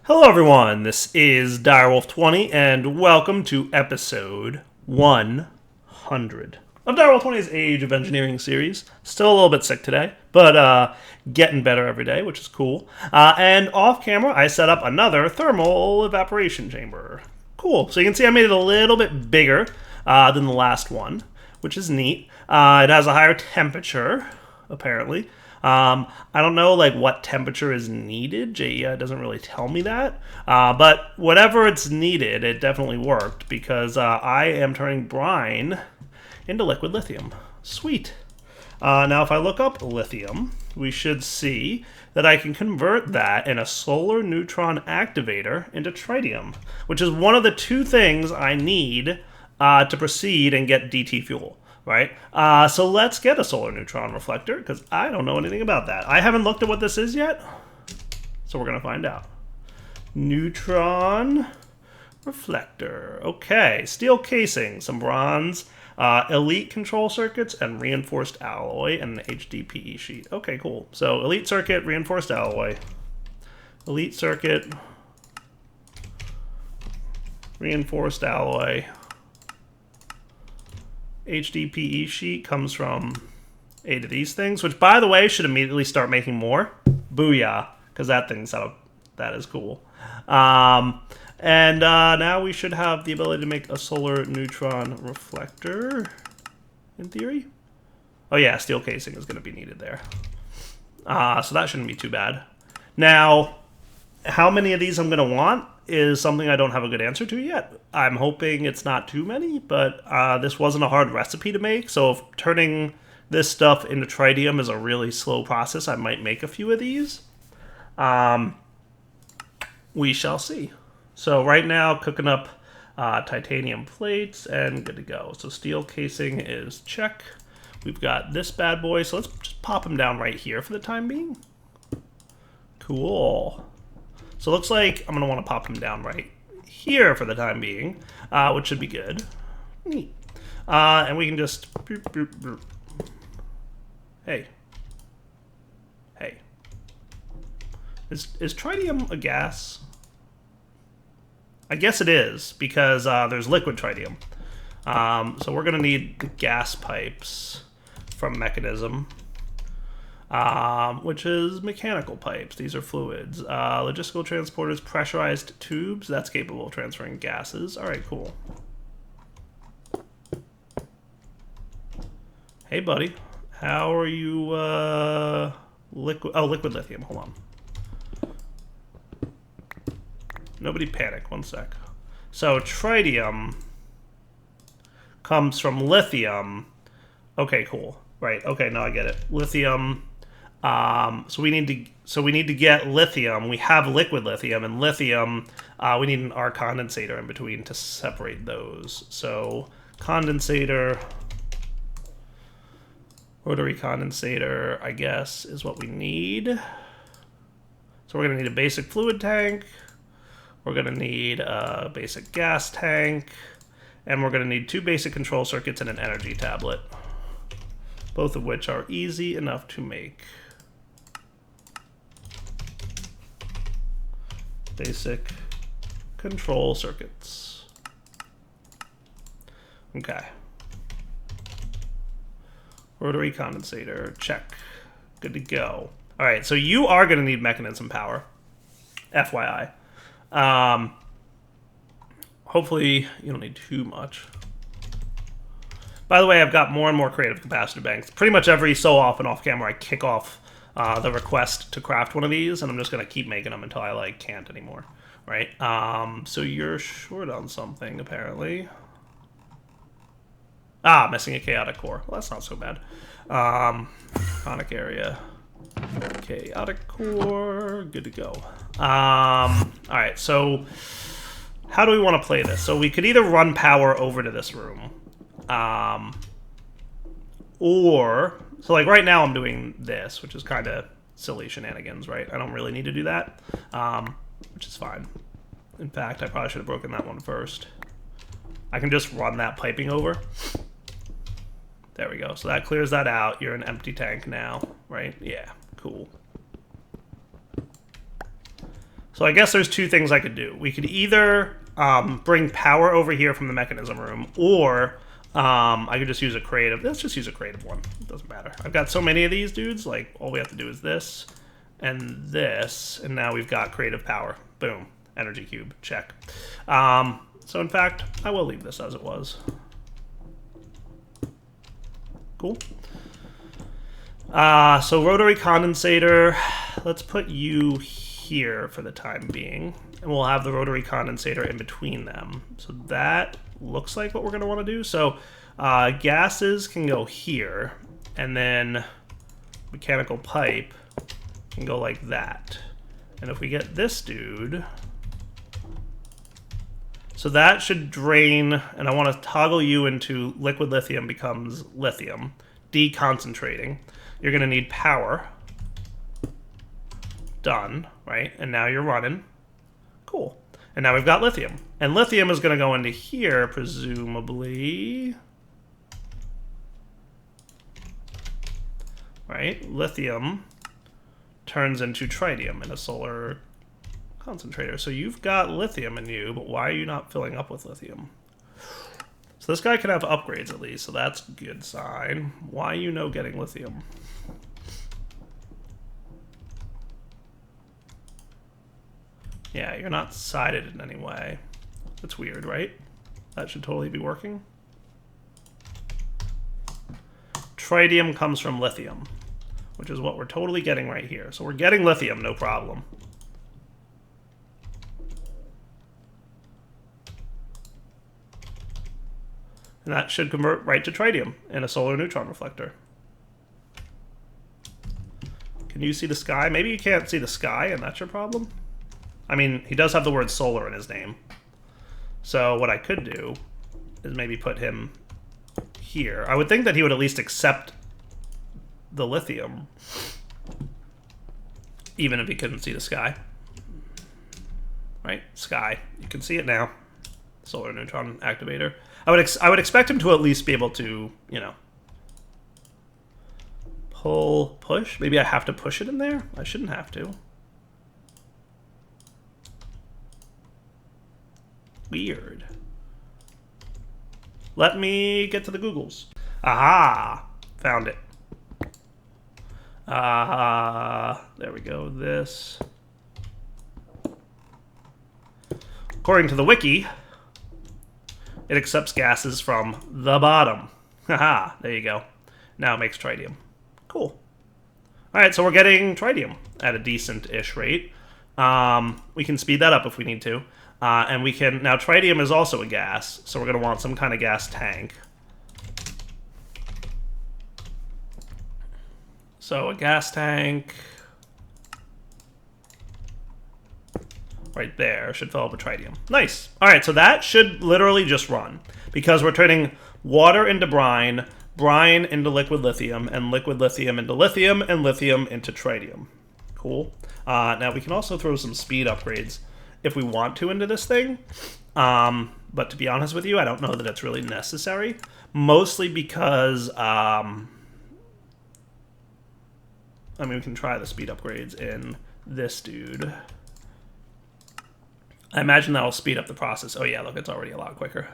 Hello everyone, this is Direwolf20 and welcome to episode 100 of Direwolf20's Age of Engineering series. Still a little bit sick today, but getting better every day, which is cool. And off camera, I set up another thermal evaporation chamber. Cool, so you can see I made it a little bit bigger than the last one, which is neat. It has a higher temperature, apparently. I don't know what temperature is needed. JEI doesn't really tell me that. But whatever it's needed, it definitely worked because I am turning brine into liquid lithium. Sweet. Now if I look up lithium, we should see that I can convert that in a solar neutron activator into tritium, which is one of the two things I need to proceed and get DT fuel. Right? So let's get a solar neutron reflector, because I don't know anything about that. I haven't looked at what this is yet, so we're going to find out. Neutron reflector. Okay, steel casing, some bronze, elite control circuits, and reinforced alloy, and an HDPE sheet. Okay, cool. So elite circuit, reinforced alloy. Elite circuit, reinforced alloy. HDPE sheet comes from 8 of these things, which, by the way, should immediately start making more. Booyah, because that is cool. And now we should have the ability to make a solar neutron reflector, in theory. Oh yeah, steel casing is going to be needed there. So that shouldn't be too bad. Now, how many of these I'm going to want is something I don't have a good answer to yet. I'm hoping it's not too many, but this wasn't a hard recipe to make, so if turning this stuff into tritium is a really slow process, I might make a few of these. We shall see. So right now, cooking up titanium plates and good to go. So steel casing is check. We've got this bad boy, so let's just pop him down right here for the time being. Cool. So it looks like I'm going to want to pop him down right here for the time being, which should be good. Neat. And we can just... Boop, boop, boop. Hey. Hey. Is tritium a gas? I guess it is, because there's liquid tritium. So we're going to need the gas pipes from Mechanism. Which is mechanical pipes. These are fluids. Logistical transporters, pressurized tubes. That's capable of transferring gases. All right, cool. Hey, buddy. How are you, liquid... Oh, liquid lithium. Hold on. Nobody panic. One sec. So, tritium comes from lithium. Okay, cool. Right. Okay, now I get it. Lithium... So we need to get lithium. We have liquid lithium, and lithium, we need an arc condensator in between to separate those. So condensator, rotary condensator, I guess, is what we need. So we're going to need a basic fluid tank. We're going to need a basic gas tank. And we're going to need 2 basic control circuits and an energy tablet. Both of which are easy enough to make. Basic control circuits. Okay. Rotary condensator, check. Good to go. All right, so you are going to need mechanism power. FYI. Hopefully you don't need too much. By the way, I've got more and more creative capacitor banks. Pretty much every so often off camera I kick off the request to craft one of these, and I'm just going to keep making them until I can't anymore, right? So you're short on something, apparently. Missing a chaotic core. Well, that's not so bad. Conic area. Chaotic core. Good to go. Alright, so how do we want to play this? So we could either run power over to this room, or... So, right now I'm doing this, which is kind of silly shenanigans, right? I don't really need to do that, which is fine. In fact, I probably should have broken that one first. I can just run that piping over. There we go. So that clears that out. You're an empty tank now, right? Yeah, cool. So I guess there's two things I could do. We could either bring power over here from the mechanism room, or I could just use a creative. Let's just use a creative one. It doesn't matter. I've got so many of these dudes. Like, all we have to do is this and this, and now we've got creative power. Boom. Energy cube. Check. So in fact, I will leave this as it was. Cool. So rotary condensator, let's put you here for the time being, and we'll have the rotary condensator in between them. So that looks like what we're going to want to do. So gases can go here, and then mechanical pipe can go like that. And if we get this dude, so that should drain, and I want to toggle you into liquid lithium becomes lithium, deconcentrating. You're going to need power. Done, right? And now you're running. Cool. And now we've got lithium. And lithium is going to go into here, presumably. Right? Lithium turns into tritium in a solar concentrator. So you've got lithium in you, but why are you not filling up with lithium? So this guy can have upgrades at least, so that's a good sign. Why are you no getting lithium? Yeah, you're not sided in any way. That's weird, right? That should totally be working. Tritium comes from lithium, which is what we're totally getting right here. So we're getting lithium, no problem. And that should convert right to tritium in a solar neutron reflector. Can you see the sky? Maybe you can't see the sky, and that's your problem? I mean, he does have the word solar in his name. So what I could do is maybe put him here. I would think that he would at least accept the lithium, even if he couldn't see the sky. Right? Sky. You can see it now. Solar neutron activator. I would expect him to at least be able to, you know, push. Maybe I have to push it in there? I shouldn't have to. Weird. Let me get to the Googles. Aha! Found it. There we go. This. According to the wiki, it accepts gases from the bottom. Haha, there you go. Now it makes tritium. Cool. Alright, so we're getting tritium at a decent-ish rate. We can speed that up if we need to. And we can... Now, tritium is also a gas, so we're going to want some kind of gas tank. So, a gas tank... right there should fill up with tritium. Nice. All right, so that should literally just run because we're turning water into brine, brine into liquid lithium, and liquid lithium into lithium, and lithium into tritium. Cool. Now we can also throw some speed upgrades if we want to into this thing. But to be honest with you, I don't know that it's really necessary. Mostly because, I mean, we can try the speed upgrades in this dude. I imagine that'll speed up the process. Oh yeah, look, it's already a lot quicker.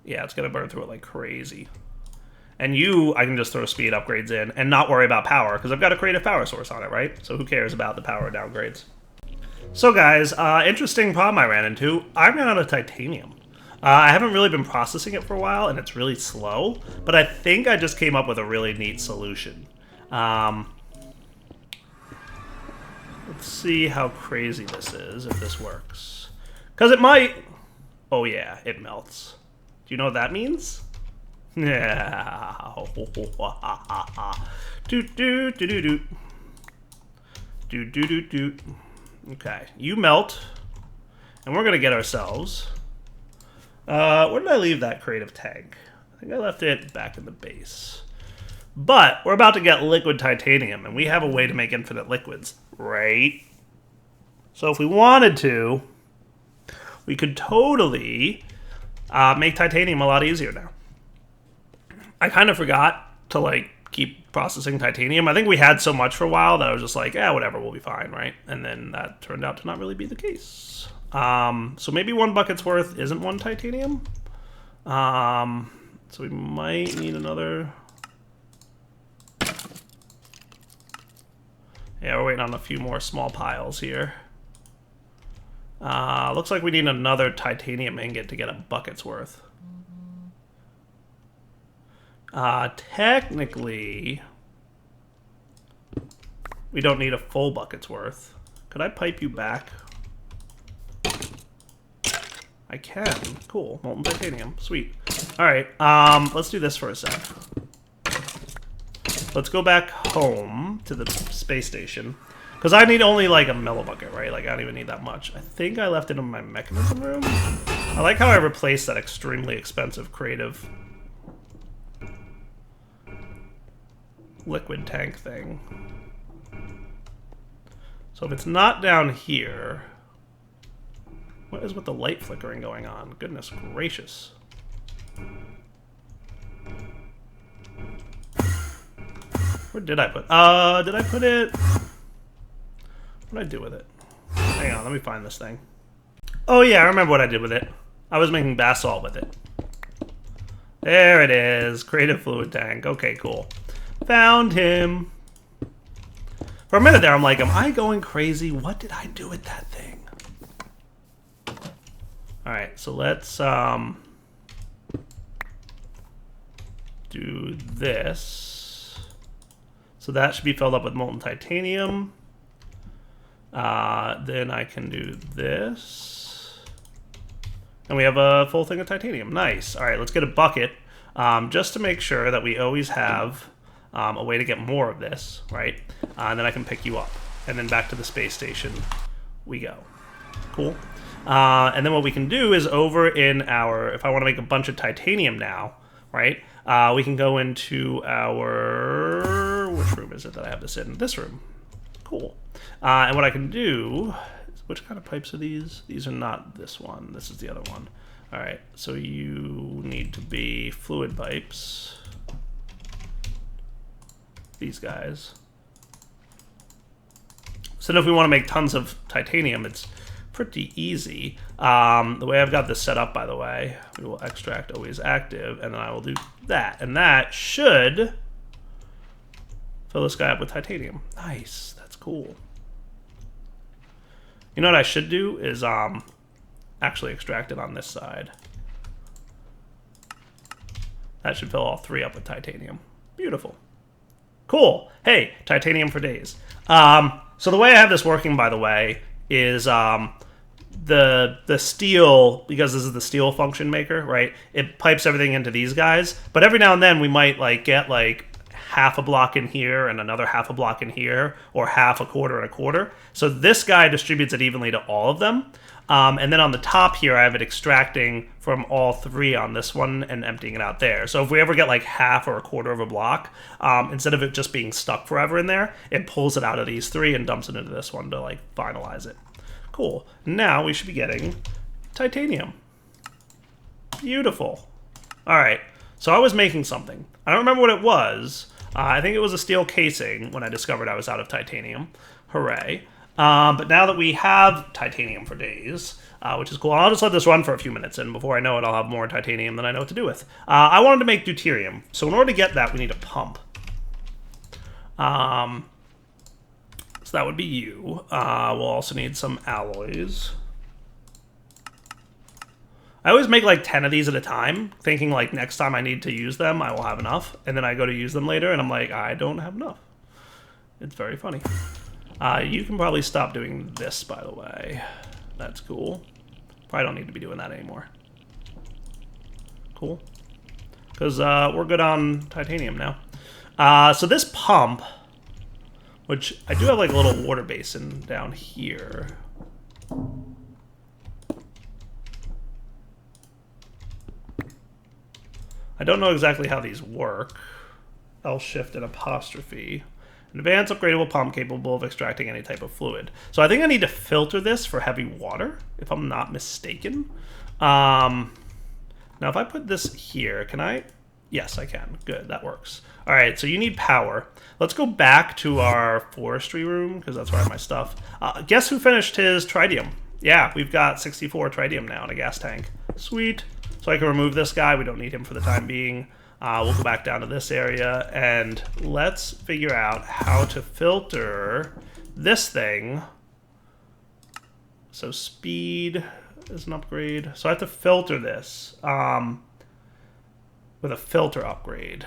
Yeah, it's gonna burn through it like crazy. And I can just throw speed upgrades in and not worry about power, because I've got a creative power source on it, right? So who cares about the power downgrades? So guys, interesting problem I ran into. I ran out of titanium. I haven't really been processing it for a while, and it's really slow, but I think I just came up with a really neat solution. Let's see how crazy this is, if this works. Because it might... Oh yeah, it melts. Do you know what that means? Yeah. Do-do-do-do-do. Do-do-do-do. Okay, you melt. And we're going to get ourselves... where did I leave that creative tank? I think I left it back in the base. But we're about to get liquid titanium, and we have a way to make infinite liquids, right? So if we wanted to, we could totally make titanium a lot easier now. I kind of forgot to, like, keep processing titanium. I think we had so much for a while that I was just like, yeah, whatever, we'll be fine, right? And then that turned out to not really be the case. So maybe 1 bucket's worth isn't 1 titanium. So we might need another. Yeah, we're waiting on a few more small piles here. Looks like we need another titanium ingot to get a bucket's worth. Technically, we don't need a full bucket's worth. Could I pipe you back? I can. Cool. Molten titanium. Sweet. All right. Let's do this for a sec. Let's go back home to the space station. Because I need only like a millibucket, right? Like, I don't even need that much. I think I left it in my mechanism room. I like how I replaced that extremely expensive creative liquid tank thing. So if it's not down here, what is with the light flickering going on? Goodness gracious. Where did I put? Did I put it? What did I do with it? Hang on, let me find this thing. Oh yeah, I remember what I did with it. I was making basalt with it. There it is. Creative fluid tank. Okay, cool. Found him. For a minute there, I'm like, am I going crazy? What did I do with that thing? Alright, so let's do this. So that should be filled up with molten titanium. Then I can do this. And we have a full thing of titanium. Nice. Alright, let's get a bucket. Just to make sure that we always have a way to get more of this, right? And then I can pick you up. And then back to the space station we go. Cool. And then what we can do is over in our, if I want to make a bunch of titanium now, right? We can go into our, which room is it that I have this in? This room. Cool. And what I can do, which kind of pipes are these? These are not this one. This is the other one. All right. So you need to be fluid pipes. These guys. So then if we want to make tons of titanium, it's pretty easy. The way I've got this set up, by the way, we will extract always active, and then I will do that. And that should fill this guy up with titanium. Nice. That's cool. You know what I should do is actually extract it on this side. That should fill all 3 up with titanium. Beautiful. Cool. Hey, titanium for days. So the way I have this working, by the way, is the steel, because this is the steel function maker, right? It pipes everything into these guys. But every now and then we might like get like half a block in here and another half a block in here, or half, a quarter, and a quarter. So this guy distributes it evenly to all of them. And then on the top here, I have it extracting from all 3 on this one and emptying it out there. So if we ever get like half or a quarter of a block, instead of it just being stuck forever in there, it pulls it out of these 3 and dumps it into this one to like finalize it. Cool. Now we should be getting titanium. Beautiful. All right. So I was making something. I don't remember what it was. I think it was a steel casing when I discovered I was out of titanium. Hooray. But now that we have titanium for days, which is cool, I'll just let this run for a few minutes, and before I know it, I'll have more titanium than I know what to do with. I wanted to make deuterium, so in order to get that, we need a pump. So that would be you. We'll also need some alloys. I always make like 10 of these at a time, thinking like next time I need to use them, I will have enough. And then I go to use them later, and I'm like, I don't have enough. It's very funny. You can probably stop doing this, by the way. That's cool. Probably don't need to be doing that anymore. Cool. Because we're good on titanium now. So this pump, which I do have like a little water basin down here. I don't know exactly how these work. L shift and apostrophe. An advanced upgradable pump capable of extracting any type of fluid. So I think I need to filter this for heavy water, if I'm not mistaken. Now if I put this here, can I Yes, I can. Good, that works. All right, so you need power. Let's go back to our forestry room, because that's where I have my stuff. Guess who finished his tritium? Yeah, we've got 64 tritium now in a gas tank. Sweet. So I can remove this guy. We don't need him for the time being. We'll go back down to this area, and let's figure out how to filter this thing. So speed is an upgrade. So I have to filter this with a filter upgrade.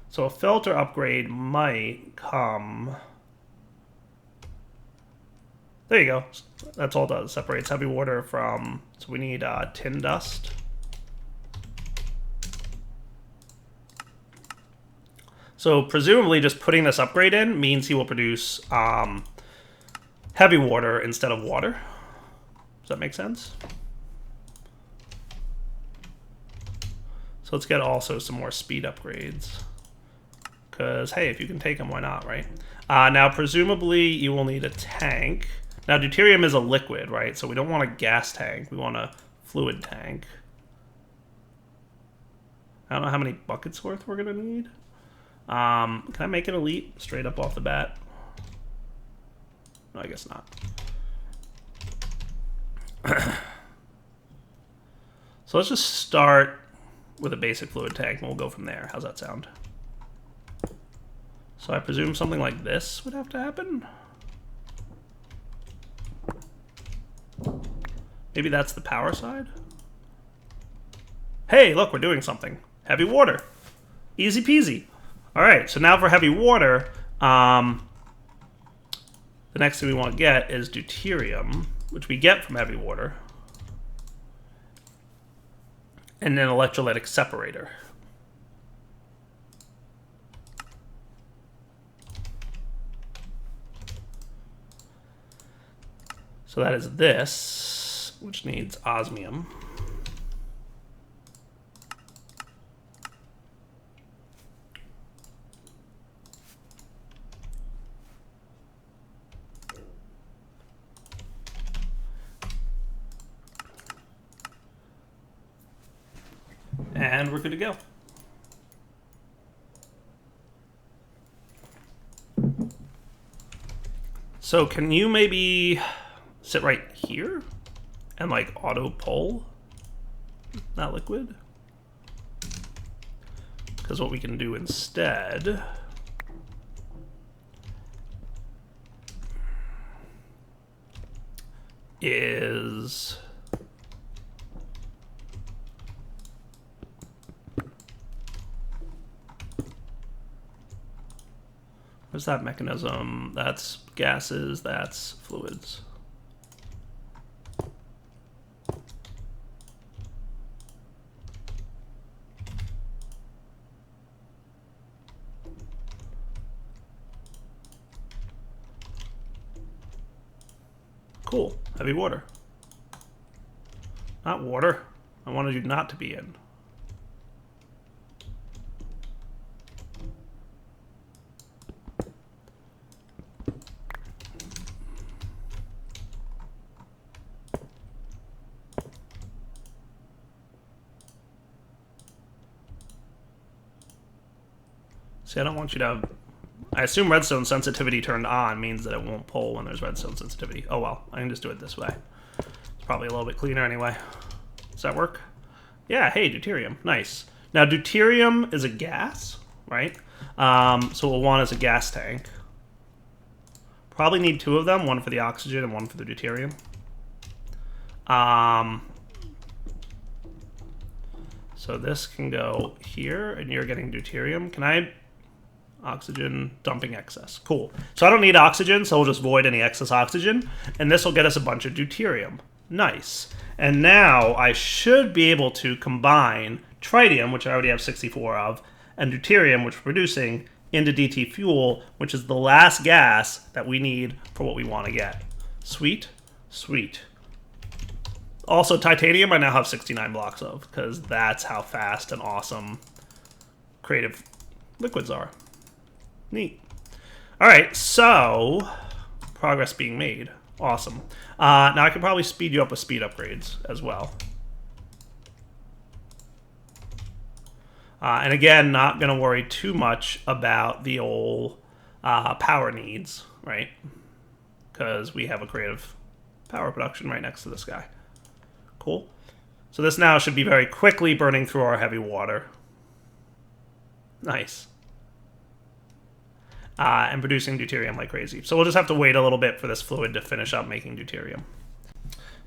So a filter upgrade might come... There you go. That's all it does. Separates heavy water from... So we need tin dust. So presumably just putting this upgrade in means he will produce heavy water instead of water. Does that make sense? So let's get also some more speed upgrades. Because, hey, if you can take them, why not, right? Now, presumably, you will need a tank. Now, deuterium is a liquid, right? So we don't want a gas tank. We want a fluid tank. I don't know how many buckets worth we're going to need. Can I make it elite straight up off the bat? No, I guess not. So let's just start with a basic fluid tank, and we'll go from there. How's that sound? So I presume something like this would have to happen? Maybe that's the power side? Hey, look, we're doing something. Heavy water. Easy peasy. All right, so now for heavy water, the next thing we want to get is deuterium, which we get from heavy water, and an electrolytic separator. So that is this, which needs osmium. And we're good to go. So can you maybe sit right here and like auto pull that liquid? Because what we can do instead is what's that mechanism? That's gases, that's fluids. Cool. Heavy water. Not water. I wanted you not to be in. See, I don't want you to have... I assume redstone sensitivity turned on means that it won't pull when there's redstone sensitivity. Oh well, I can just do it this way. It's probably a little bit cleaner anyway. Does that work? Yeah, hey, deuterium. Nice. Now, deuterium is a gas, right? So we'll want as a gas tank. Probably need two of them, one for the oxygen and one for the deuterium. So this can go here, and you're getting deuterium. Can I... Oxygen, dumping excess. Cool. So I don't need oxygen, so we'll just void any excess oxygen. And this will get us a bunch of deuterium. Nice. And now I should be able to combine tritium, which I already have 64 of, and deuterium, which we're producing, into DT fuel, which is the last gas that we need for what we want to get. Sweet. Sweet. Also, titanium I now have 69 blocks of, because that's how fast and awesome creative liquids are. Neat. All right, so progress being made. Awesome. Now I can probably speed you up with speed upgrades as well. And again, not going to worry too much about the old power needs, right? Because we have a creative power production right next to this guy. Cool. So this now should be very quickly burning through our heavy water. Nice. And producing deuterium like crazy. So we'll just have to wait a little bit for this fluid to finish up making deuterium.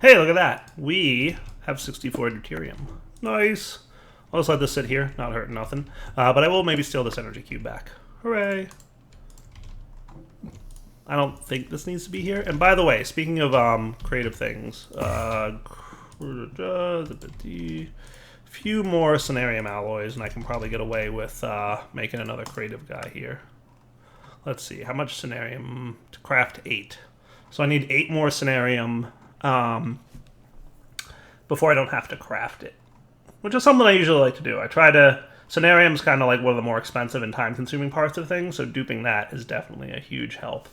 Hey, look at that. We have 64 deuterium. Nice. I'll just let this sit here, not hurting nothing. But I will maybe steal this energy cube back. Hooray. I don't think this needs to be here. And by the way, speaking of creative things, few more Cenarium alloys, and I can probably get away with making another creative guy here. Let's see, how much Cenarium to craft 8? So I need 8 more Cenarium before I don't have to craft it, which is something I usually like to do. I try to... Cenarium's kind of like one of the more expensive and time-consuming parts of things, so duping that is definitely a huge help.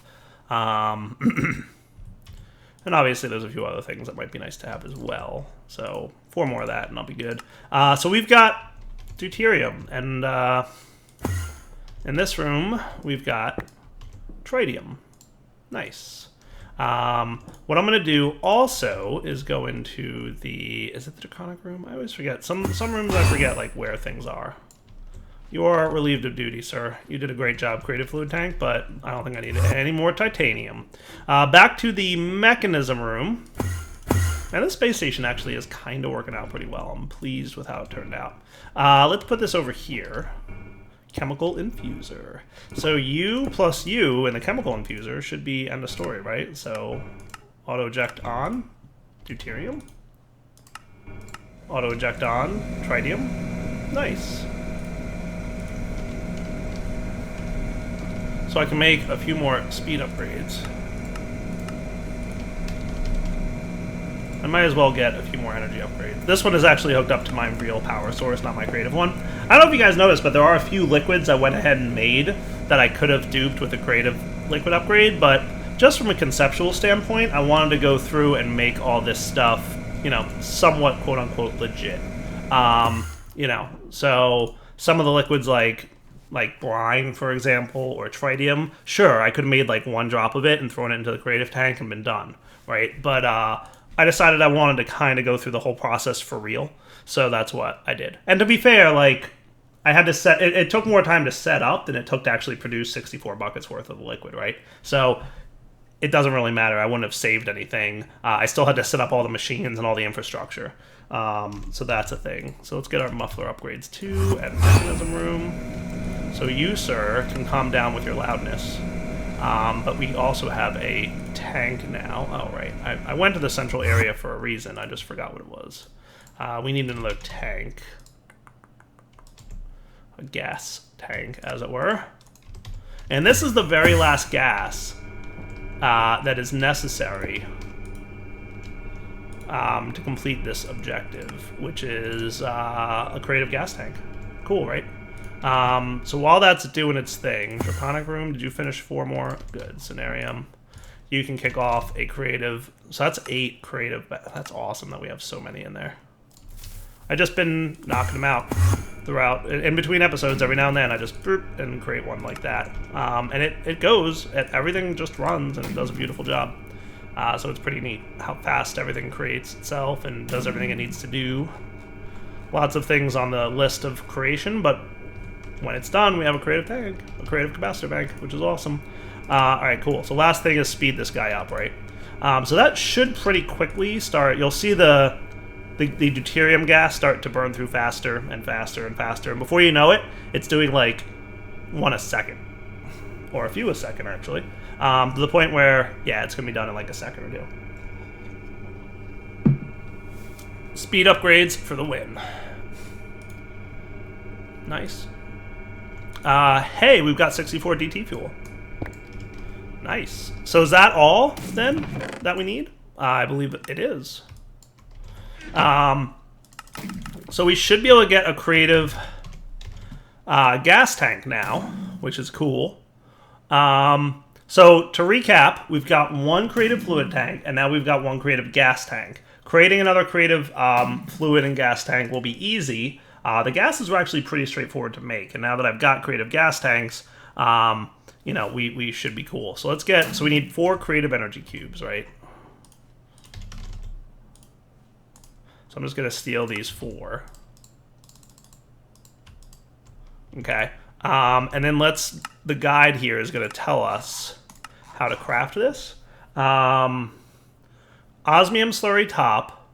And obviously there's a few other things that might be nice to have as well. So 4 more of that and I'll be good. So we've got deuterium, and in this room we've got tritium. Nice. What I'm going to do also is go into the... Is it the draconic room? I always forget. Some rooms I forget like where things are. You are relieved of duty, sir. You did a great job, creative fluid tank, but I don't think I need any more titanium. Back to the mechanism room. And this space station actually is kind of working out pretty well. I'm pleased with how it turned out. Let's put this over here. Chemical infuser. So you plus you in the chemical infuser should be end of story, right? So auto eject on deuterium. Auto eject on tritium. Nice. So I can make a few more speed upgrades. I might as well get a few more energy upgrades. This one is actually hooked up to my real power source, not my creative one. I don't know if you guys noticed, but there are a few liquids I went ahead and made that I could have duped with a creative liquid upgrade, but just from a conceptual standpoint, I wanted to go through and make all this stuff, you know, somewhat quote-unquote legit. You know, so some of the liquids like brine, for example, or tritium, sure, I could have made like 1 drop of it and thrown it into the creative tank and been done, right? But I decided I wanted to kind of go through the whole process for real, so that's what I did. And to be fair, like, I had to set... It took more time to set up than it took to actually produce 64 buckets worth of the liquid, right? So it doesn't really matter. I wouldn't have saved anything. I still had to set up all the machines and all the infrastructure. So that's a thing. So let's get our muffler upgrades too, and mechanism room. So you, sir, can calm down with your loudness. But we also have a tank now. Oh, right. I went to the central area for a reason. I just forgot what it was. We need another tank. A gas tank, as it were. And this is the very last gas that is necessary to complete this objective, which is a creative gas tank. Cool, right? So while that's doing its thing, Draconic Room, did you finish 4 more? Good. Cenarium. You can kick off a creative. So that's 8 creative. That's awesome that we have so many in there. I've just been knocking them out throughout. In between episodes, every now and then, I just boop and create one like that. And it goes. Everything just runs and it does a beautiful job. So it's pretty neat how fast everything creates itself and does everything it needs to do. Lots of things on the list of creation, but when it's done, we have a creative tank, a creative capacitor bank, which is awesome. Alright, cool. So last thing is speed this guy up, right? So that should pretty quickly start. You'll see the deuterium gas start to burn through faster and faster and faster. And before you know it, it's doing like 1 a second. Or a few a second, actually. To the point where, yeah, it's going to be done in like a second or 2. Speed upgrades for the win. Nice. Hey, we've got 64 DT fuel. Nice. So is that all, then, that we need? I believe it is. So we should be able to get a creative gas tank now, which is cool. So to recap, we've got 1 creative fluid tank, and now we've got 1 creative gas tank. Creating another creative fluid and gas tank will be easy. The gases were actually pretty straightforward to make, and now that I've got creative gas tanks, you know, we should be cool. So let's get, so we need 4 creative energy cubes, right? So I'm just going to steal these 4. Okay. And then the guide here is going to tell us how to craft this. Osmium slurry top,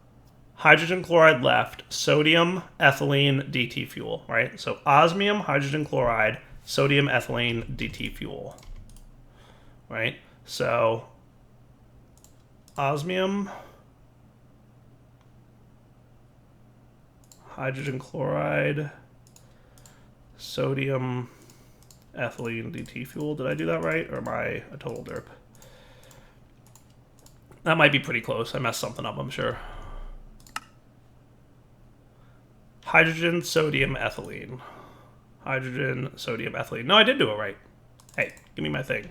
hydrogen chloride left, sodium, ethylene, DT fuel, right? So osmium, hydrogen chloride, sodium, ethylene, DT fuel, right? So osmium, hydrogen chloride, sodium, ethylene, DT fuel. Did I do that right, or am I a total derp? That might be pretty close. I messed something up, I'm sure. Hydrogen, sodium, ethylene. Hydrogen, sodium, ethylene. No, I did do it right. Hey, give me my thing.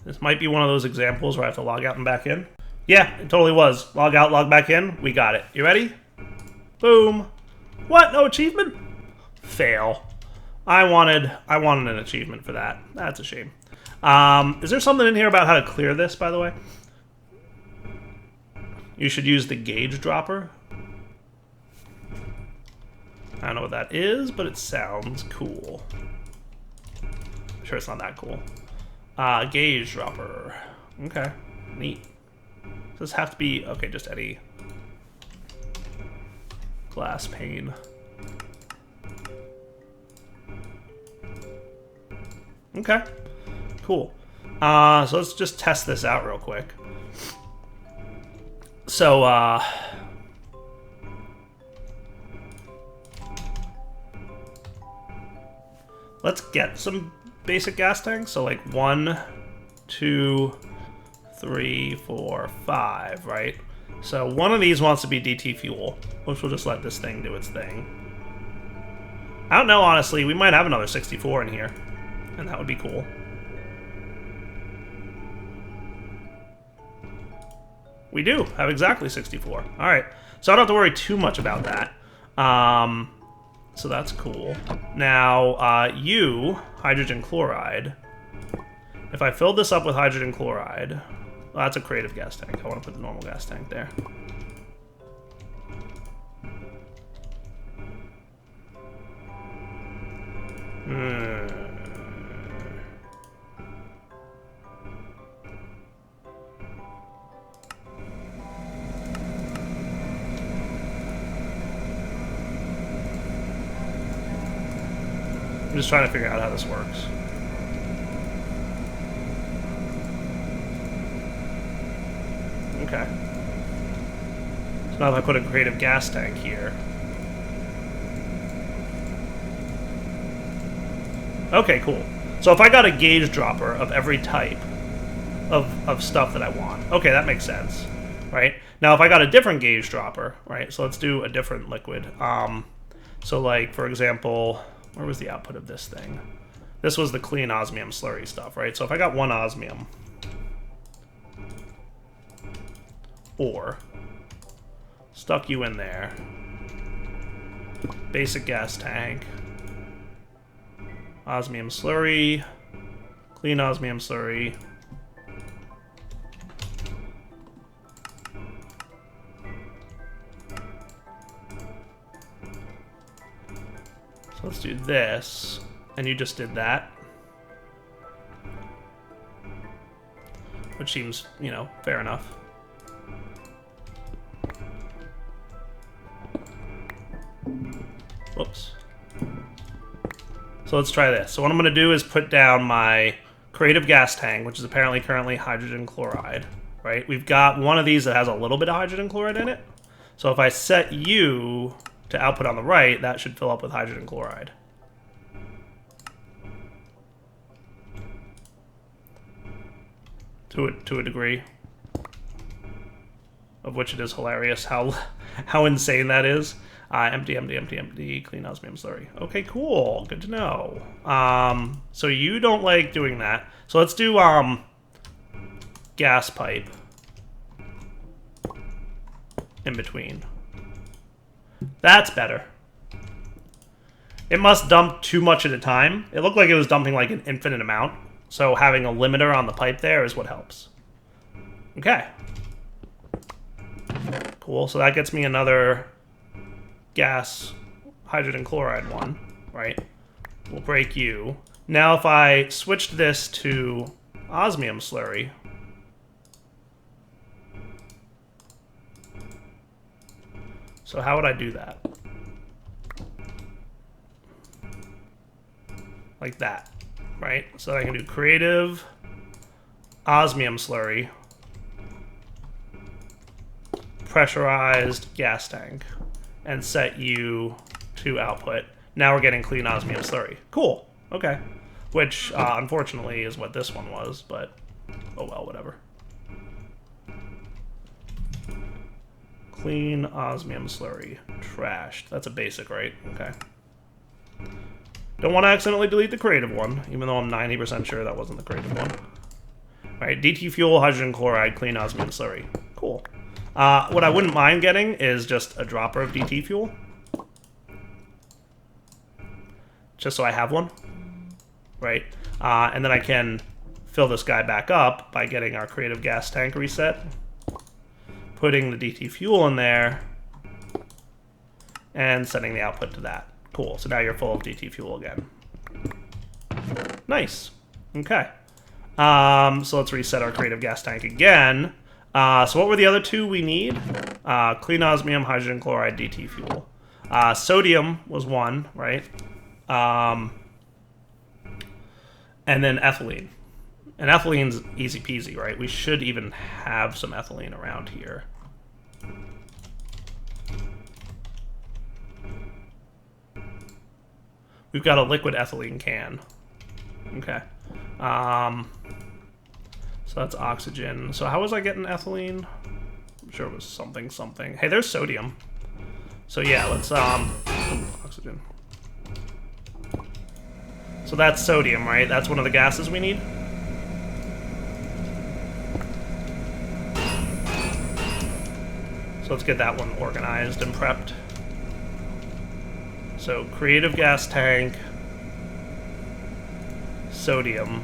This might be one of those examples where I have to log out and back in. Yeah, it totally was. Log out, log back in. We got it. You ready? Boom. What? No achievement? Fail. I wanted an achievement for that. That's a shame. Is there something in here about how to clear this, by the way? You should use the gauge dropper. I don't know what that is, but it sounds cool. I'm sure it's not that cool. Gauge dropper. Okay, neat. Does this have to be, okay, just any glass pane. Okay, cool. So let's just test this out real quick. So, let's get some basic gas tanks. So like 1, 2, 3, 4, 5, right? So one of these wants to be DT fuel, which we'll just let this thing do its thing. I don't know, honestly. We might have another 64 in here, and that would be cool. We do have exactly 64. All right, so I don't have to worry too much about that. So that's cool. Now, hydrogen chloride. If I filled this up with hydrogen chloride, well, that's a creative gas tank. I want to put the normal gas tank there. I'm just trying to figure out how this works. Okay. So now if I put a creative gas tank here. Okay, cool. So if I got a gauge dropper of every type of stuff that I want. Okay, that makes sense. Right? Now if I got a different gauge dropper, right? So let's do a different liquid. So like, for example, where was the output of this thing? This was the clean osmium slurry stuff, right? So if I got 1 osmium, or stuck you in there, basic gas tank, osmium slurry, clean osmium slurry, so let's do this, and you just did that, which seems, you know, fair enough. Whoops. So let's try this. So what I'm going to do is put down my creative gas tank, which is apparently currently hydrogen chloride, right? We've got one of these that has a little bit of hydrogen chloride in it. So if I set you to output on the right, that should fill up with hydrogen chloride. To a degree, of which it is hilarious how insane that is. Empty, clean osmium slurry. Okay, cool. Good to know. So you don't like doing that. So let's do gas pipe. in between. That's better. It must dump too much at a time. It looked like it was dumping like an infinite amount. So having a limiter on the pipe there is what helps. Okay. Cool, so that gets me another gas hydrogen chloride one, right? We'll break you. Now if I switched this to osmium slurry, so how would I do that? Like that, right? So I can do creative osmium slurry, pressurized gas tank, and set you to output. Now we're getting clean osmium slurry. Cool. Okay. Which, unfortunately, is what this one was, but oh well, whatever. Clean osmium slurry. Trashed. That's a basic, right? Okay. Don't want to accidentally delete the creative one, even though I'm 90% sure that wasn't the creative one. Right, DT fuel, hydrogen chloride, clean osmium slurry. Cool. What I wouldn't mind getting is just a dropper of DT fuel. Just so I have one. Right? And then I can fill this guy back up by getting our creative gas tank reset. Putting the DT fuel in there. And setting the output to that. Cool. So now you're full of DT fuel again. Nice. Okay. So let's reset our creative gas tank again. So what were the other two we need? Clean osmium, hydrogen chloride, DT fuel. Sodium was one, right? And then ethylene. And ethylene's easy peasy, right? We should even have some ethylene around here. We've got a liquid ethylene can. Okay. So that's oxygen. So how was I getting ethylene? I'm sure it was something, something. Hey, there's sodium. So yeah, let's, oxygen. So that's sodium, right? That's one of the gases we need? So let's get that one organized and prepped. So creative gas tank, sodium,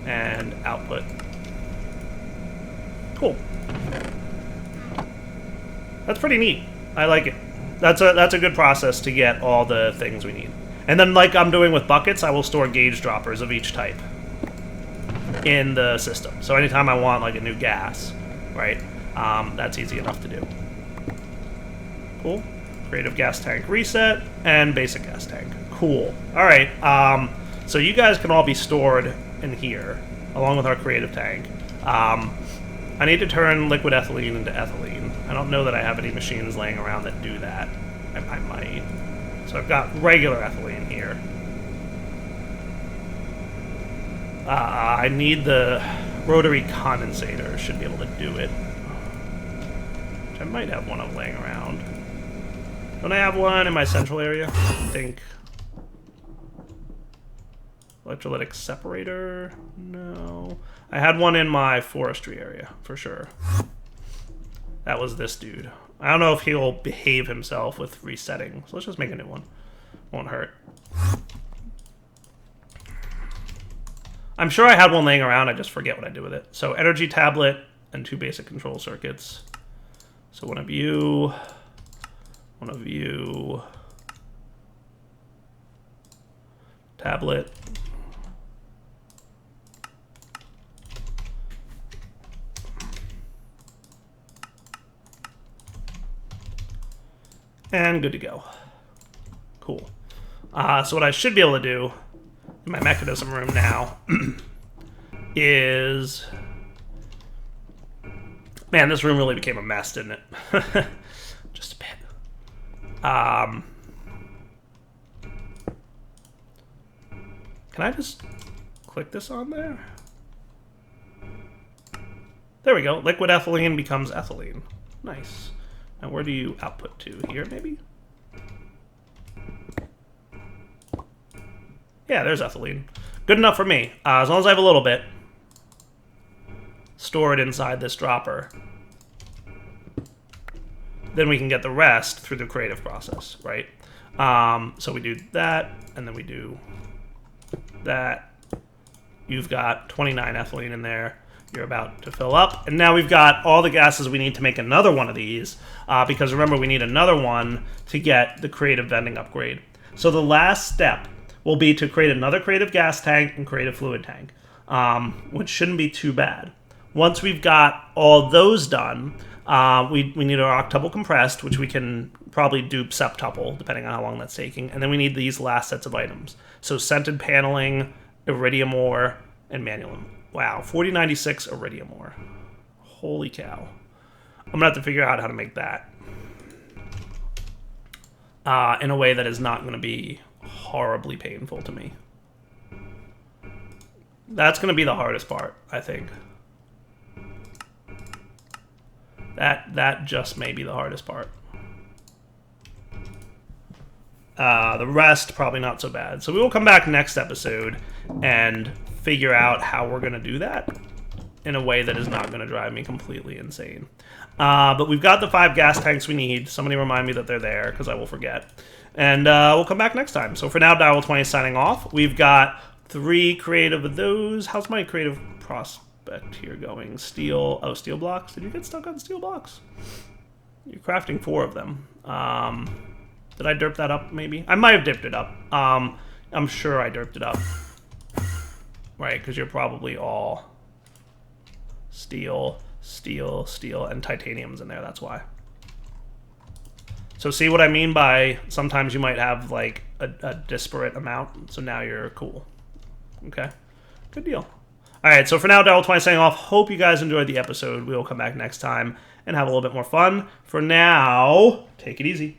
and output. Cool. That's pretty neat. I like it. That's a good process to get all the things we need. And then, like I'm doing with buckets, I will store gauge droppers of each type in the system. So anytime I want like a new gas, right? That's easy enough to do. Cool. Creative gas tank reset and basic gas tank. Cool. All right. So you guys can all be stored in here along with our creative tank. I need to turn liquid ethylene into ethylene. I don't know that I have any machines laying around that do that. I might. So I've got regular ethylene here. I need the rotary condensator. Should be able to do it. Which I might have one of laying around. Don't I have one in my central area? I think. Electrolytic separator? No. I had one in my forestry area, for sure. That was this dude. I don't know if he'll behave himself with resetting, so let's just make a new one. Won't hurt. I'm sure I had one laying around, I just forget what I do with it. So energy tablet and 2 basic control circuits. So one of you, tablet. And good to go. Cool. So what I should be able to do in my mechanism room now is... Man, this room really became a mess, didn't it? Just a bit. Can I just click this on there? There we go. Liquid ethylene becomes ethylene. Nice. Now where do you output to? Here, maybe? Yeah, there's ethylene. Good enough for me. As long as I have a little bit. store it inside this dropper. Then we can get the rest through the creative process, right? So we do that, and then we do that. You've got 29 ethylene in there. You're about to fill up. And now we've got all the gases we need to make another one of these, because remember, we need another one to get the creative vending upgrade. So the last step will be to create another creative gas tank and creative fluid tank, which shouldn't be too bad. Once we've got all those done, we need our octuple compressed, which we can probably dupe septuple, depending on how long that's taking. And then we need these last sets of items. So scented paneling, iridium ore, and manualum. Wow, 4096 iridium ore. Holy cow. I'm going to have to figure out how to make that in a way that is not going to be horribly painful to me. That's going to be the hardest part, I think. That just may be the hardest part. The rest, probably not so bad. So we will come back next episode and figure out how we're going to do that in a way that is not going to drive me completely insane. But we've got the 5 gas tanks we need. Somebody remind me that they're there, because I will forget. And we'll come back next time. So for now, Direwolf20 is signing off. We've got 3 creative of those. How's my creative prospect here going? Steel. Oh, steel blocks. Did you get stuck on steel blocks? You're crafting 4 of them. Did I derp that up, maybe? I might have dipped it up. I'm sure I derped it up. Right, because you're probably all steel, steel, steel, and titanium's in there, that's why. So see what I mean by sometimes you might have, like, a disparate amount, so now you're cool. Okay? Good deal. Alright, so for now, Direwolf20 saying off. Hope you guys enjoyed the episode. We will come back next time and have a little bit more fun. For now, take it easy.